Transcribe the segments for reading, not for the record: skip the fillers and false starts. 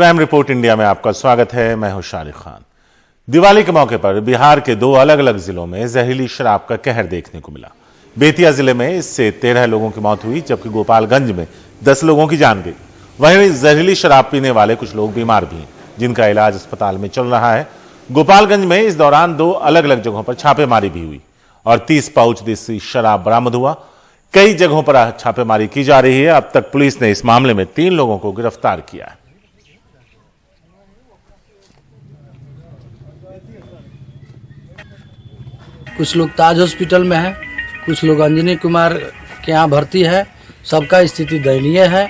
Crime report India में आपका स्वागत है। मैं हूं शारिक खान। दिवाली के मौके पर बिहार के 2 अलग अलग जिलों में जहरीली शराब का कहर देखने को मिला। बेतिया जिले में इससे 13 लोगों की मौत हुई, जबकि गोपालगंज में 10 लोगों की जान गई। वहीं जहरीली शराब पीने वाले कुछ लोग बीमार भी हैं, जिनका इलाज अस्पताल में चल रहा है। गोपालगंज में इस दौरान 2 अलग अलग जगहों पर छापेमारी भी हुई और 30 पाउच देसी शराब बरामद हुआ। कई जगहों पर छापेमारी की जा रही है। अब तक पुलिस ने इस मामले में 3 लोगों को गिरफ्तार किया है। कुछ लोग ताज हॉस्पिटल में है, कुछ लोग अंजनी कुमार के यहाँ भर्ती है। सबका स्थिति दयनीय है।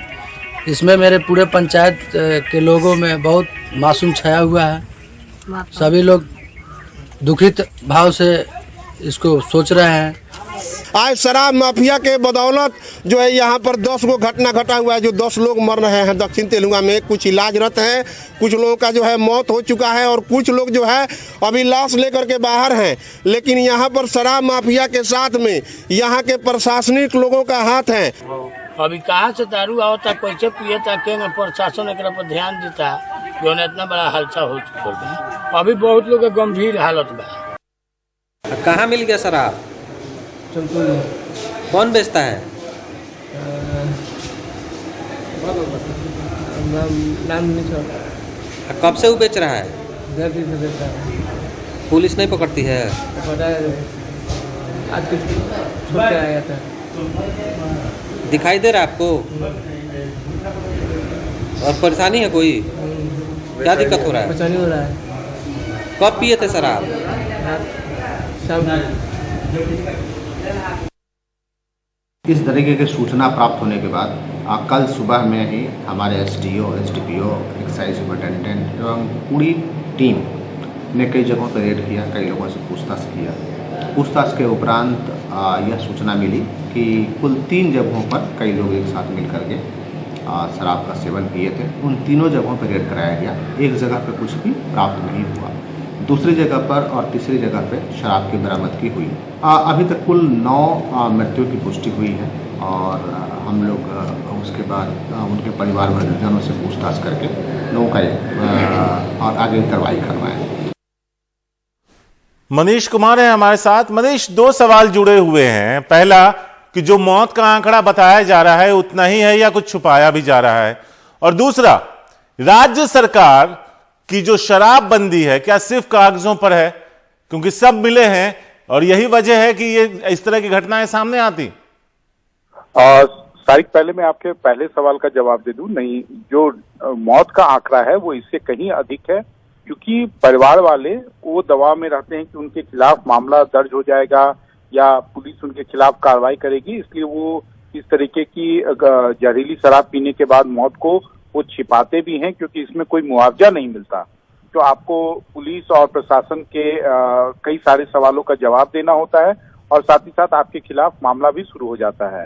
इसमें मेरे पूरे पंचायत के लोगों में बहुत मासूम छाया हुआ है। सभी लोग दुखित भाव से इसको सोच रहे हैं। आज शराब माफिया के बदौलत जो है यहाँ पर 10 गो घटना घटा हुआ है, जो 10 लोग मर रहे हैं दक्षिण तेलंगाना में। कुछ इलाजरत हैं, कुछ लोगों का जो है मौत हो चुका है और कुछ लोग जो है अभी लाश लेकर के बाहर हैं। लेकिन यहाँ पर शराब माफिया के साथ में यहाँ के प्रशासनिक लोगों का हाथ है। अभी कहाँ से दारू आवता, कैसे पियता, के प्रशासन एक पर ध्यान देता, जो इतना बड़ा हादसा हो चुका है। अभी बहुत लोग गंभीर हालत बा। कहाँ मिल गया शराब? कौन बेचता है? नाम नहीं। कब से वो बेच रहा है? 10 दिन से बेच रहा है। पुलिस नहीं पकड़ती है? आज कुछ छूट के आया था। दिखाई दे रहा है आपको? और परेशानी है कोई? क्या दिक्कत हो रहा है? परेशानी हो रहा है। कब पिए थे शराब? इस तरीके की सूचना प्राप्त होने के बाद कल सुबह में ही हमारे एसडीओ, एसडीपीओ, एक्साइज सुपरिटेंडेंट एवं पूरी टीम ने कई जगहों पर रेड किया, कई लोगों से पूछताछ किया। पूछताछ के उपरांत यह सूचना मिली कि कुल 3 जगहों पर कई लोग एक साथ मिल करके शराब का सेवन किए थे। उन तीनों जगहों पर रेड कराया गया। एक जगह पर कुछ भी प्राप्त नहीं हुआ। दूसरी जगह पर और तीसरी जगह पर शराब की बरामदगी हुई। अभी तक कुल 9 मृत्यु की पुष्टि हुई है और हम लोग उसके बाद उनके परिवारजनों से पूछताछ करके लोगों का और आगे कार्रवाई करवाएं। मनीष कुमार है हमारे साथ। मनीष, 2 सवाल जुड़े हुए हैं। पहला कि जो मौत का आंकड़ा बताया जा रहा है उतना ही है या कुछ छुपाया भी जा रहा है, और दूसरा, राज्य सरकार की जो शराबबंदी है क्या सिर्फ कागजों पर है? क्योंकि सब मिले हैं और यही वजह है कि ये इस तरह की घटनाएं सामने आती। तारिक, पहले मैं आपके पहले सवाल का जवाब दे दूं। नहीं, जो मौत का आंकड़ा है वो इससे कहीं अधिक है, क्योंकि परिवार वाले वो दबाव में रहते हैं कि उनके खिलाफ मामला दर्ज हो जाएगा या पुलिस उनके खिलाफ कार्रवाई करेगी। इसलिए वो इस तरीके की जहरीली शराब पीने के बाद मौत को वो छिपाते भी हैं, क्योंकि इसमें कोई मुआवजा नहीं मिलता। तो आपको पुलिस और प्रशासन के कई सारे सवालों का जवाब देना होता है और साथ ही साथ आपके खिलाफ मामला भी शुरू हो जाता है।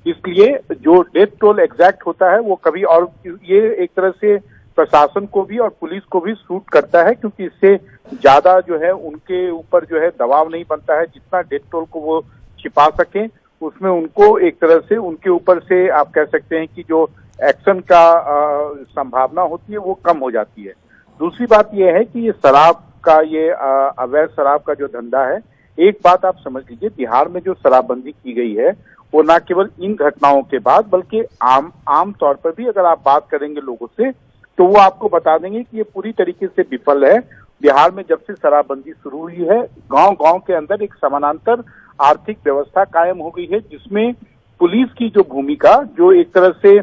इसलिए जो डेथ टोल एग्जैक्ट होता है वो कभी, और ये एक तरह से प्रशासन को भी और पुलिस को भी सूट करता है, क्योंकि इससे ज्यादा जो है उनके ऊपर जो है दबाव नहीं बनता है। जितना डेथ टोल को वो छिपा सकें उसमें उनको एक तरह से उनके ऊपर से आप कह सकते हैं कि जो एक्शन का संभावना होती है वो कम हो जाती है। दूसरी बात यह है कि ये शराब का, ये अवैध शराब का जो धंधा है, एक बात आप समझ लीजिए, बिहार में जो शराबबंदी की गई है वो न केवल इन घटनाओं के बाद बल्कि आम तौर पर भी अगर आप बात करेंगे लोगों से तो वो आपको बता देंगे कि ये पूरी तरीके से विफल है। बिहार में जब से शराबबंदी शुरू हुई है, गांव-गांव के अंदर एक समानांतर आर्थिक व्यवस्था कायम हो गई है, जिसमें पुलिस की जो भूमिका, जो एक तरह से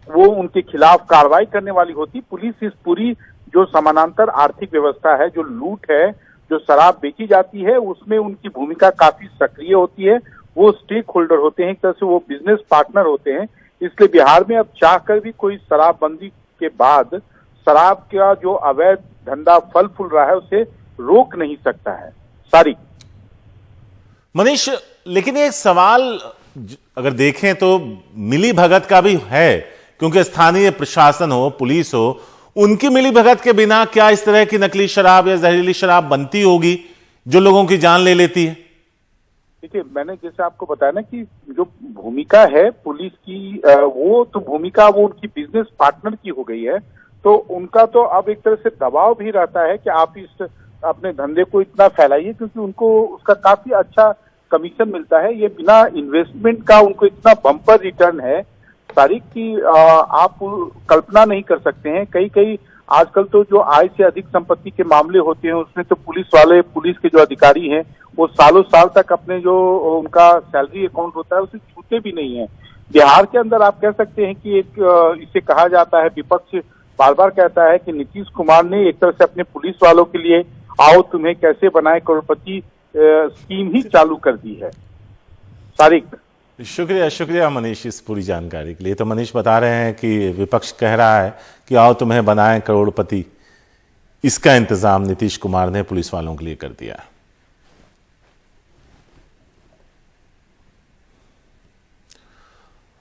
वो उनके खिलाफ कार्रवाई करने वाली होती, पुलिस इस पूरी जो समानांतर आर्थिक व्यवस्था है, जो लूट है, जो शराब बेची जाती है, उसमें उनकी भूमिका काफी सक्रिय होती है। वो स्टेक होल्डर होते हैं, एक तरह से वो बिजनेस पार्टनर होते हैं। इसलिए बिहार में अब चाहकर भी कोई शराबबंदी के बाद शराब का जो अवैध धंधा फल फूल रहा है उसे रोक नहीं सकता है। सारी मनीष, लेकिन एक सवाल अगर देखें तो मिली भगत का भी है, क्योंकि स्थानीय प्रशासन हो, पुलिस हो, उनकी मिली भगत के बिना क्या इस तरह की नकली शराब या जहरीली शराब बनती होगी जो लोगों की जान ले लेती है? देखिए, मैंने जैसे आपको बताया ना कि जो भूमिका है पुलिस की, वो तो भूमिका वो उनकी बिजनेस पार्टनर की हो गई है। तो उनका तो अब एक तरह से दबाव भी रहता है कि आप इस अपने धंधे को इतना फैलाइए, क्योंकि उनको उसका काफी अच्छा कमीशन मिलता है। ये बिना इन्वेस्टमेंट का उनको इतना बम्पर रिटर्न है तारीख की आप कल्पना नहीं कर सकते हैं। कई आजकल तो जो आय से अधिक संपत्ति के मामले होते हैं उसमें तो पुलिस के जो अधिकारी हैं वो सालों साल तक अपने जो उनका सैलरी अकाउंट होता है उसे छूते भी नहीं है। बिहार के अंदर आप कह सकते हैं कि एक इसे कहा जाता है, विपक्ष बार बार कहता है कि नीतीश कुमार ने एक तरह से अपने पुलिस वालों के लिए आओ तुम्हें कैसे बनाए करोड़पति स्कीम ही चालू कर दी है। तारिक, शुक्रिया मनीष इस पूरी जानकारी के लिए। तो मनीष बता रहे हैं कि विपक्ष कह रहा है कि आओ तुम्हें बनाएं करोड़पति, इसका इंतजाम नीतीश कुमार ने पुलिस वालों के लिए कर दिया है।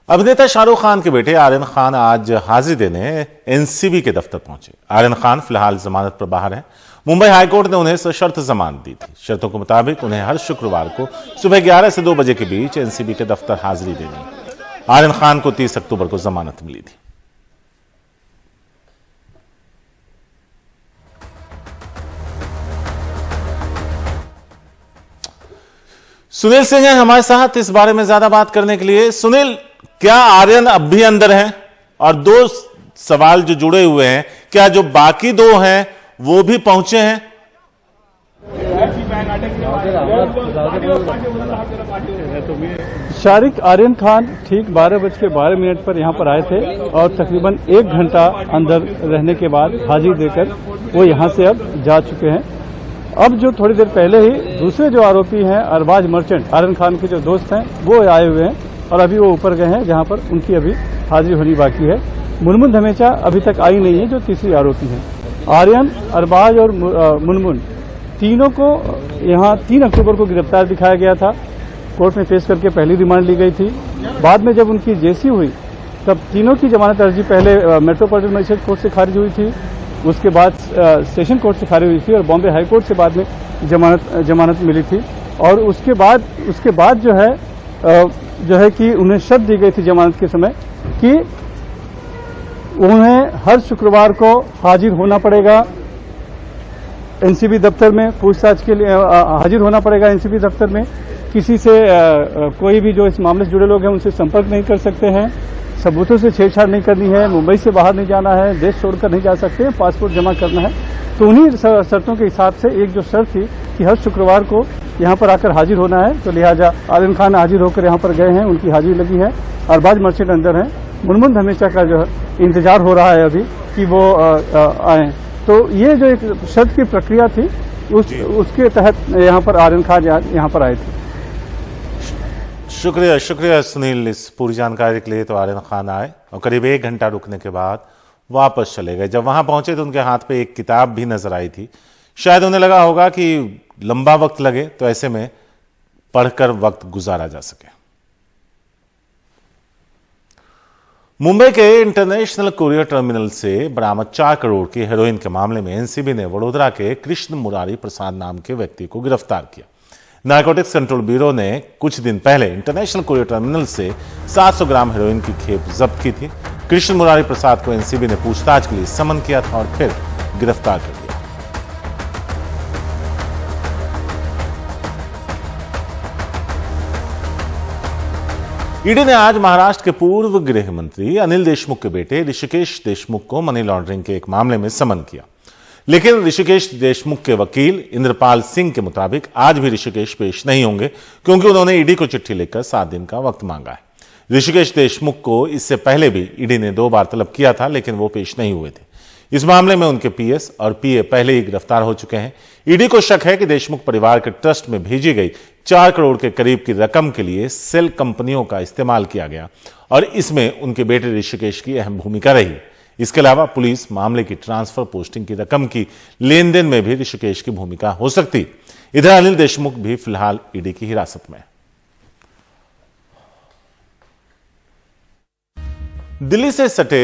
अभिनेता शाहरुख खान के बेटे आर्यन खान आज हाजिरी देने एनसीबी के दफ्तर पहुंचे। आर्यन खान फिलहाल जमानत पर बाहर हैं। मुंबई हाईकोर्ट ने उन्हें सशर्त जमानत दी थी। शर्तों के मुताबिक उन्हें हर शुक्रवार को सुबह 11 से 2 बजे के बीच एनसीबी के दफ्तर हाजिरी देनी है। आर्यन खान को 30 अक्टूबर को जमानत मिली थी। सुनील सिंह है हमारे साथ इस बारे में ज्यादा बात करने के लिए। सुनील, क्या आर्यन अब भी अंदर हैं? और 2 सवाल जो जुड़े हुए हैं, क्या जो बाकी 2 हैं वो भी पहुंचे हैं? शारिक आर्यन खान ठीक 12:12 पर यहाँ पर आए थे और तकरीबन 1 घंटा अंदर रहने के बाद हाजिरी देकर वो यहाँ से अब जा चुके हैं। अब जो थोड़ी देर पहले ही दूसरे जो आरोपी हैं अरबाज मर्चेंट, आर्यन खान के जो दोस्त हैं, वो आए हुए हैं और अभी वो ऊपर गए हैं जहाँ पर उनकी अभी हाजिरी होनी बाकी है। मुनमुन धमेचा अभी तक आई नहीं है जो तीसरी आरोपी हैं। आर्यन, अरबाज और मुनमुन तीनों को यहाँ 3 अक्टूबर को गिरफ्तार दिखाया गया था। कोर्ट में पेश करके पहली रिमांड ली गई थी। बाद में जब उनकी जेसी हुई तब तीनों की जमानत अर्जी पहले मेट्रोपॉलिटन मजिस्ट्रेट कोर्ट से खारिज हुई थी, उसके बाद सेशन कोर्ट से खारिज हुई थी और बॉम्बे हाई कोर्ट से बाद में जमानत मिली थी। और उसके बाद जो है कि उन्हें शर्त दी गई थी जमानत के समय कि उन्हें हर शुक्रवार को हाजिर होना पड़ेगा एनसीबी दफ्तर में, पूछताछ के लिए हाजिर होना पड़ेगा एनसीबी दफ्तर में। किसी से कोई भी जो इस मामले से जुड़े लोग हैं उनसे संपर्क नहीं कर सकते हैं, सबूतों से छेड़छाड़ नहीं करनी है, मुंबई से बाहर नहीं जाना है, देश छोड़कर नहीं जा सकते हैं, पासपोर्ट जमा करना है। तो उन्हीं शर्तों के हिसाब से एक जो शर्त थी कि हर शुक्रवार को यहाँ पर आकर हाजिर होना है, तो लिहाजा आर्यन खान हाजिर होकर यहाँ पर गए हैं, उनकी हाजिरी लगी है। अरबाज मर्चेंट अंदर हैं। मुनमुन धमेचा का जो इंतजार हो रहा है अभी कि वो आए। तो ये जो एक शर्त की प्रक्रिया थी उसके तहत यहाँ पर आर्यन खान यहाँ पर आए थे। शुक्रिया सुनील इस पूरी जानकारी के लिए। तो आर्यन खान आए और करीब 1 घंटा रुकने के बाद वापस चले गए। जब वहां पहुंचे तो उनके हाथ पे एक किताब भी नजर आई थी। शायद उन्हें लगा होगा कि लंबा वक्त लगे तो ऐसे में पढ़कर वक्त गुजारा जा सके। मुंबई के इंटरनेशनल कुरियर टर्मिनल से बरामद 4 करोड़ की हेरोइन के मामले में एनसीबी ने वडोदरा के कृष्ण मुरारी प्रसाद नाम के व्यक्ति को गिरफ्तार किया। नारकोटिक्स कंट्रोल ब्यूरो ने कुछ दिन पहले इंटरनेशनल कुरियर टर्मिनल से 700 ग्राम हेरोइन की खेप जब्त की थी। कृष्ण मुरारी प्रसाद को एनसीबी ने पूछताछ के लिए समन किया था और फिर गिरफ्तार कर लिया। ईडी ने आज महाराष्ट्र के पूर्व गृह मंत्री अनिल देशमुख के बेटे ऋषिकेश देशमुख को मनी लॉन्ड्रिंग के एक मामले में समन किया, लेकिन ऋषिकेश देशमुख के वकील इंद्रपाल सिंह के मुताबिक आज भी ऋषिकेश पेश नहीं होंगे क्योंकि उन्होंने ईडी को चिट्ठी लिखकर 7 दिन का वक्त मांगा है। ऋषिकेश देशमुख को इससे पहले भी ईडी ने 2 बार तलब किया था, लेकिन वो पेश नहीं हुए थे। इस मामले में उनके पीएस और पीए पहले ही गिरफ्तार हो चुके हैं। ईडी को शक है कि देशमुख परिवार के ट्रस्ट में भेजी गई 4 करोड़ के करीब की रकम के लिए सेल कंपनियों का इस्तेमाल किया गया और इसमें उनके बेटे ऋषिकेश की अहम भूमिका रही। इसके अलावा पुलिस मामले की ट्रांसफर पोस्टिंग की रकम की लेन देन में भी ऋषिकेश की भूमिका हो सकती। इधर अनिल देशमुख भी फिलहाल ईडी की हिरासत में। दिल्ली से सटे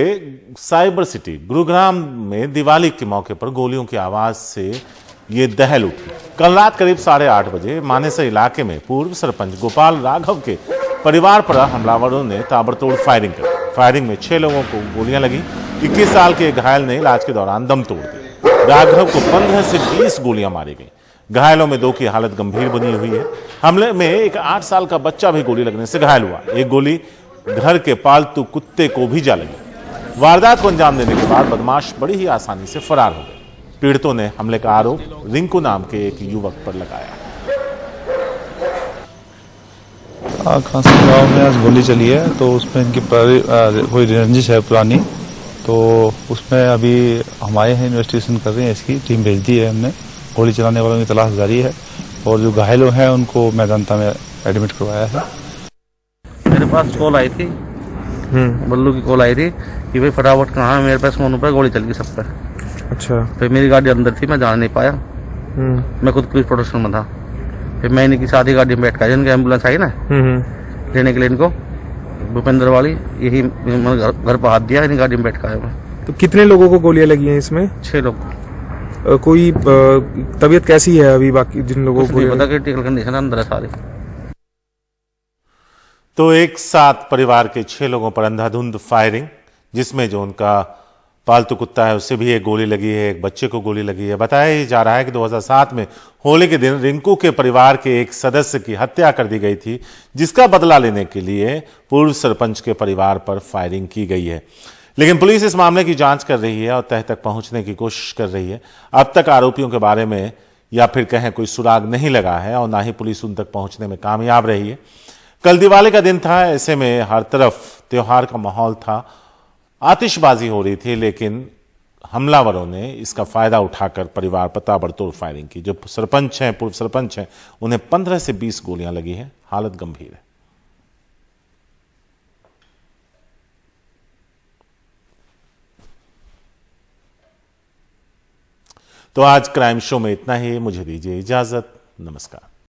साइबर सिटी गुरुग्राम में दिवाली के मौके पर गोलियों की आवाज से ये दहल उठी। कल रात करीब 8:30 बजे मानेसर इलाके में पूर्व सरपंच गोपाल राघव के परिवार पर हमलावरों ने ताबड़तोड़ फायरिंग की। फायरिंग में 6 लोगों को गोलियां लगी। 21 साल के घायल ने इलाज के दौरान दम तोड़ दिया। राघव को 15 से 20 गोलियां मारी गई। घायलों में 2 की हालत गंभीर बनी हुई है। हमले में एक 8 साल का बच्चा भी गोली लगने से घायल हुआ। एक गोली घर के पालतू कुत्ते को भी जा लगी। वारदात को अंजाम देने के बाद बदमाश बड़ी ही आसानी से फरार हो गए। पीड़ितों ने हमले का आरोप रिंकू नाम के एक युवक पर लगाया। खांसी गांव में आज गोली चली है, तो उसमें इनकी कोई रंजिश है पुरानी, तो उसमें अभी हम आए हैं, इन्वेस्टिगेशन कर रहे हैं। इसकी टीम भेज दी है हमने। गोली चलाने वालों की तलाश जारी है और जो घायलों हैं उनको मैदानता में एडमिट करवाया है। मेरे पास कॉल आई थी, बल्लू की कॉल आई थी कि भाई फटाफट कहाँ है, मेरे पास फोन पर गोली चल गई सब पर। अच्छा। फिर मेरी गाड़ी अंदर थी, मैं जान नहीं पाया। मैं खुद पुलिस प्रोटेक्शन में था। फिर मैं इनकी सादी गाड़ी में बैठ कर, जिनकी एम्बुलेंस आई ना लेने के लिए, इनको भूपेंद्र वाली, यही घर पर हाथ दिया, इनकी गाड़ी में बैठ कर आया। तो कितने लोगों को गोलियां लगी हैं इसमें? 6 लोग। कोई तबीयत कैसी है अभी बाकी जिन लोगों को? पता क्रिटिकल कंडीशन अंदर है सारे। तो एक साथ परिवार के 6 लोगों पर अंधाधुंध फायरिंग, जिसमें जो उनका पालतू कुत्ता है उससे भी एक गोली लगी है, एक बच्चे को गोली लगी है। बताया जा रहा है कि 2007 में होली के दिन रिंकू के परिवार के एक सदस्य की हत्या कर दी गई थी, जिसका बदला लेने के लिए पूर्व सरपंच के परिवार पर फायरिंग की गई है। लेकिन पुलिस इस मामले की जांच कर रही है और तह तक पहुंचने की कोशिश कर रही है। अब तक आरोपियों के बारे में या फिर कहें कोई सुराग नहीं लगा है और ना ही पुलिस उन तक पहुंचने में कामयाब रही है। कल दिवाली का दिन था, ऐसे में हर तरफ त्योहार का माहौल था, आतिशबाजी हो रही थी, लेकिन हमलावरों ने इसका फायदा उठाकर परिवार पर ताबड़तोड़ फायरिंग की। जो सरपंच हैं, पूर्व सरपंच हैं, उन्हें 15 से 20 गोलियां लगी हैं, हालत गंभीर है। तो आज क्राइम शो में इतना ही। मुझे दीजिए इजाजत। नमस्कार।